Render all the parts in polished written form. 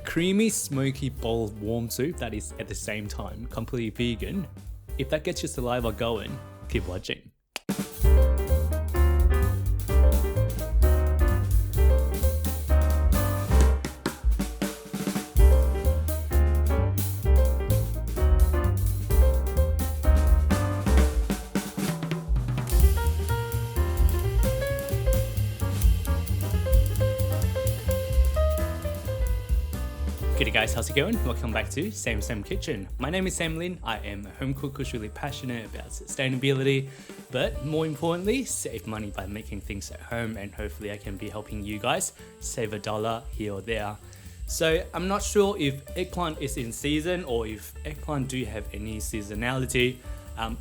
creamy, smoky bowl of warm soup that is at the same time completely vegan. If that gets your saliva going, keep watching. G'day guys, how's it going? Welcome back to Sam Kitchen. My name is Sam Lin. I am a home cook who's really passionate about sustainability, but more importantly, save money by making things at home, and hopefully I can be helping you guys save $1 here or there. So I'm not sure if eggplant is in season or if eggplant do have any seasonality.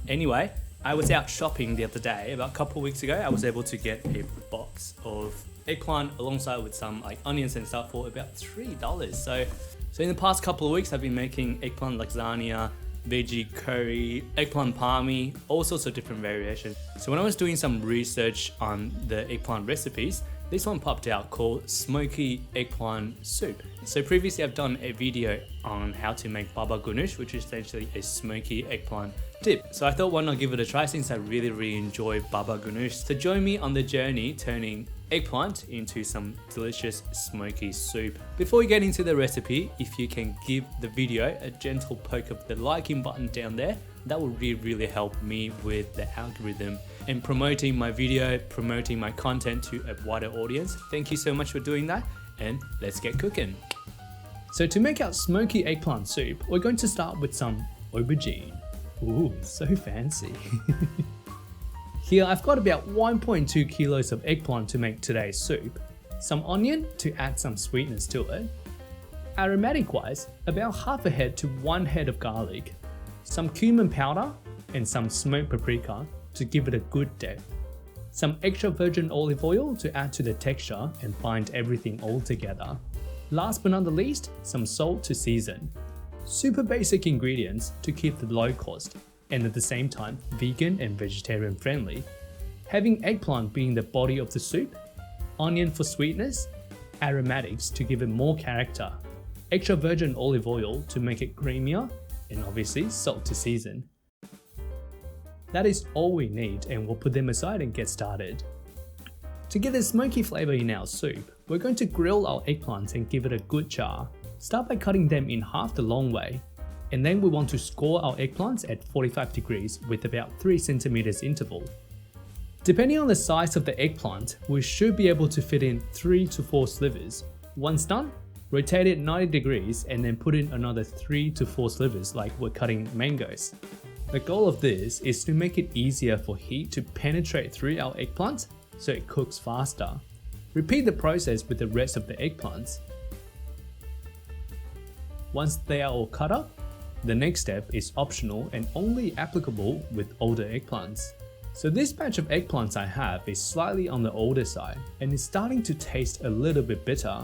Anyway, I was out shopping the other day, about a couple of weeks ago. I was able to get a box of eggplant alongside with some like onions and stuff for about $3. So in the past couple of weeks, I've been making eggplant lasagna, veggie curry, eggplant parmy, all sorts of different variations. So when I was doing some research on the eggplant recipes, this one popped out called Smoky Eggplant Soup. So previously I've done a video on how to make baba ganoush, which is essentially a smoky eggplant dip. So I thought why not give it a try since I really enjoy baba ganoush. So join me on the journey turning eggplant into some delicious smoky soup. Before we get into the recipe, if you can give the video a gentle poke of the liking button down there, that will really help me with the algorithm and promoting my video, promoting my content to a wider audience. Thank you so much for doing that, and let's get cooking. So to make our smoky eggplant soup, we're going to start with some aubergine. Ooh, so fancy. Here I've got about 1.2 kilos of eggplant to make today's soup, some onion to add some sweetness to it, aromatic wise about half a head to 1 head of garlic, some cumin powder and some smoked paprika to give it a good depth, some extra virgin olive oil to add to the texture and bind everything all together. Last but not the least, some salt to season. Super basic ingredients to keep the low cost and at the same time vegan and vegetarian friendly. Having eggplant being the body of the soup, onion for sweetness, aromatics to give it more character, extra virgin olive oil to make it creamier, and obviously salt to season. That is all we need, and we'll put them aside and get started. To get the smoky flavor in our soup, we're going to grill our eggplants and give it a good char. Start by cutting them in half the long way, and then we want to score our eggplants at 45 degrees with about 3 centimeters interval. Depending on the size of the eggplant, we should be able to fit in 3 to 4 slivers. Once done, rotate it 90 degrees and then put in another 3 to 4 slivers like we're cutting mangoes. The goal of this is to make it easier for heat to penetrate through our eggplant so it cooks faster. Repeat the process with the rest of the eggplants. Once they are all cut up, the next step is optional and only applicable with older eggplants. So this batch of eggplants I have is slightly on the older side and is starting to taste a little bit bitter.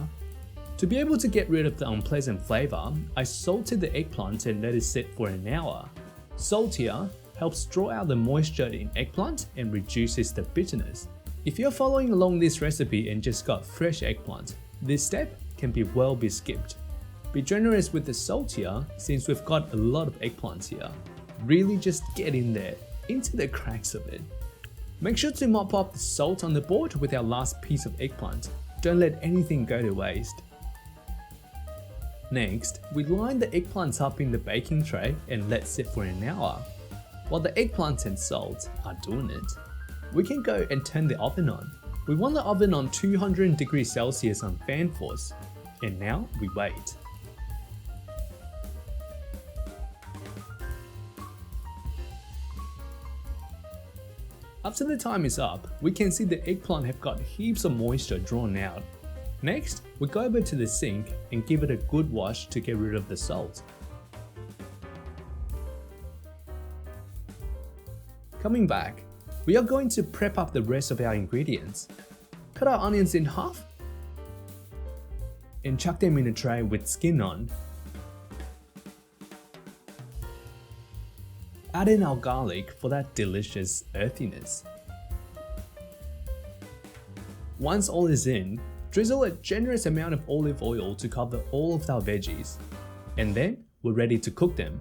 To be able to get rid of the unpleasant flavor, I salted the eggplant and let it sit for an hour. Salt here helps draw out the moisture in eggplant and reduces the bitterness. If you're following along this recipe and just got fresh eggplant, this step can be skipped. Be generous with the salt here since we've got a lot of eggplants here. Really just get in there, into the cracks of it. Make sure to mop up the salt on the board with our last piece of eggplant. Don't let anything go to waste. Next, we line the eggplants up in the baking tray and let sit for an hour. While the eggplants and salt are doing it, we can go and turn the oven on. We want the oven on 200 degrees Celsius on fan force. And now we wait. After the time is up, we can see the eggplant have got heaps of moisture drawn out. Next, we go over to the sink and give it a good wash to get rid of the salt. Coming back, we are going to prep up the rest of our ingredients. Cut our onions in half and chuck them in a tray with skin on. Add in our garlic for that delicious earthiness. Once all is in, Drizzle a generous amount of olive oil to cover all of our veggies, and then we're ready to cook them.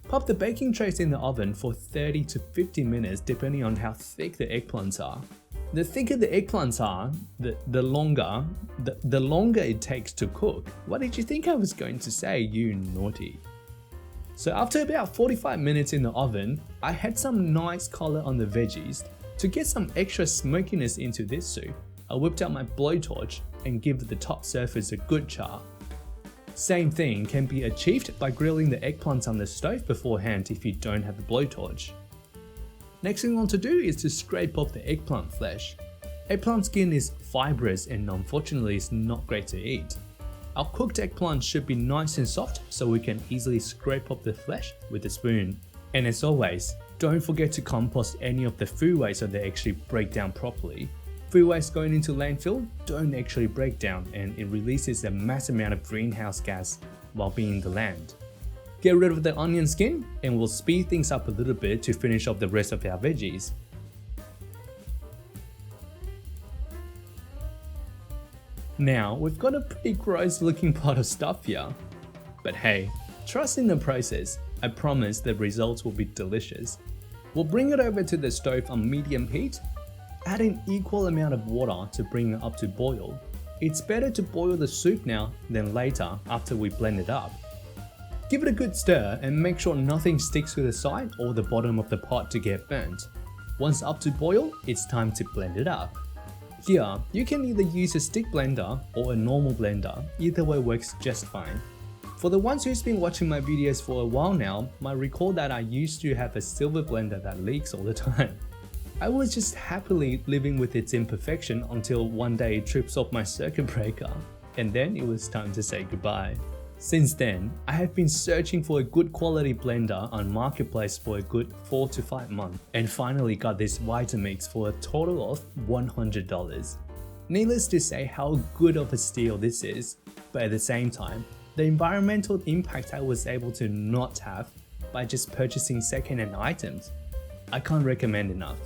Pop the baking trays in the oven for 30 to 50 minutes depending on how thick the eggplants are. The thicker the eggplants are, the longer it takes to cook. What did you think I was going to say, you naughty? So after about 45 minutes in the oven, I had some nice color on the veggies. To get some extra smokiness into this soup, I whipped out my blowtorch and give the top surface a good char. Same thing can be achieved by grilling the eggplants on the stove beforehand if you don't have a blowtorch. Next thing I want to do is to scrape off the eggplant flesh. Eggplant skin is fibrous and unfortunately is not great to eat. Our cooked eggplant should be nice and soft so we can easily scrape off the flesh with a spoon. And as always, don't forget to compost any of the food waste so they actually break down properly. Food waste going into landfill don't actually break down and it releases a massive amount of greenhouse gas while being in the land. Get rid of the onion skin and we'll speed things up a little bit to finish off the rest of our veggies. Now we've got a pretty gross looking pot of stuff here. But hey, trust in the process, I promise the results will be delicious. We'll bring it over to the stove on medium heat. Add an equal amount of water to bring it up to boil. It's better to boil the soup now than later after we blend it up. Give it a good stir and make sure nothing sticks to the side or the bottom of the pot to get burnt. Once up to boil, it's time to blend it up. Here, you can either use a stick blender or a normal blender, either way works just fine. For the ones who's been watching my videos for a while now, might recall that I used to have a silver blender that leaks all the time. I was just happily living with its imperfection until one day it trips off my circuit breaker, and then it was time to say goodbye. Since then, I have been searching for a good quality blender on Marketplace for a good 4 to 5 months and finally got this Vitamix for a total of $100. Needless to say how good of a steal this is, but at the same time, the environmental impact I was able to not have by just purchasing second-hand items, I can't recommend enough.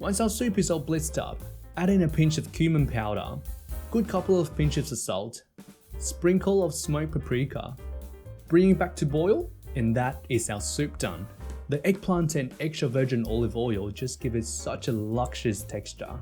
Once our soup is all blitzed up, add in a pinch of cumin powder, good couple of pinches of salt, sprinkle of smoked paprika, bring it back to boil, and that is our soup done. The eggplant and extra virgin olive oil just give it such a luscious texture.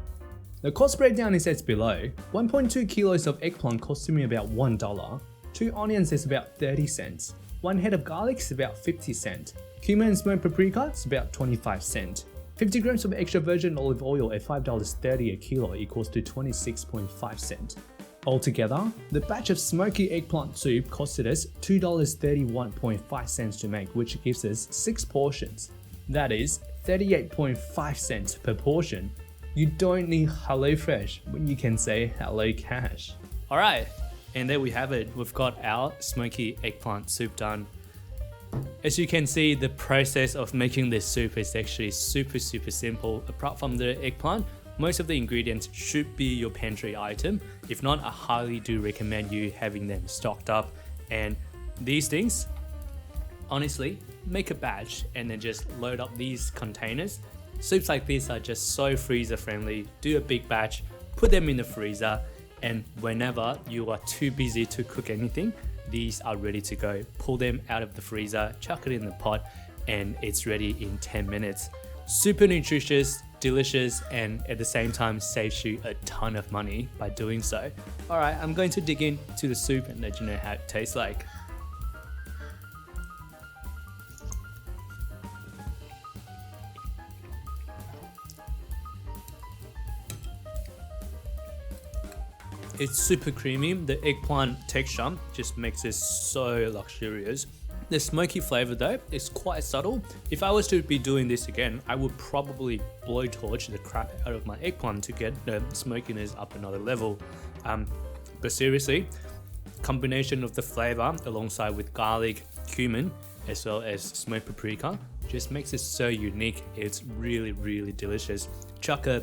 The cost breakdown is as below. 1.2 kilos of eggplant costed me about $1, 2 onions is about 30 cents, 1 head of garlic is about 50 cents, cumin and smoked paprika is about 25 cents. 50 grams of extra virgin olive oil at $5.30 a kilo equals to 26.5 cents. Altogether, the batch of smoky eggplant soup costed us $2.31.5 cents to make, which gives us 6 portions. That is 38.5 cents per portion. You don't need HelloFresh when you can say Hello Cash. Alright, and there we have it. We've got our smoky eggplant soup done. As you can see, the process of making this soup is actually super simple. Apart from the eggplant, most of the ingredients should be your pantry item. If not, I highly do recommend you having them stocked up. And these things, honestly, make a batch and then just load up these containers. Soups like this are just so freezer friendly. Do a big batch, put them in the freezer, and whenever you are too busy to cook anything, these are ready to go. Pull them out of the freezer, chuck it in the pot, and it's ready in 10 minutes. Super nutritious, delicious, and at the same time saves you a ton of money by doing so. Alright, I'm going to dig into the soup and let you know how it tastes like. It's super creamy. The eggplant texture just makes it so luxurious. The smoky flavor though is quite subtle. If I was to be doing this again, I would probably blowtorch the crap out of my eggplant to get the smokiness up another level. But seriously, combination of the flavor alongside with garlic, cumin, as well as smoked paprika just makes it so unique. It's really delicious. Chuck a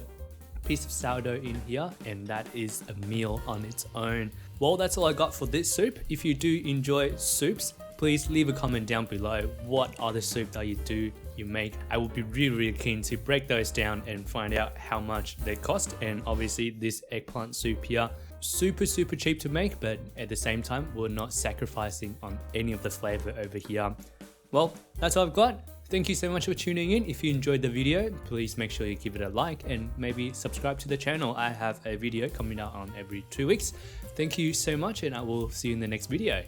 piece of sourdough in here and that is a meal on its own. Well, that's all I got for this soup. If you do enjoy soups, please leave a comment down below. What other soup that you do you make. I will be really keen to break those down and find out how much they cost. And obviously this eggplant soup here, super cheap to make, but at the same time we're not sacrificing on any of the flavor over here. Well, that's all I've got. Thank you so much for tuning in. If you enjoyed the video, please make sure you give it a like and maybe subscribe to the channel. I have a video coming out on every 2 weeks. Thank you so much, and I will see you in the next video.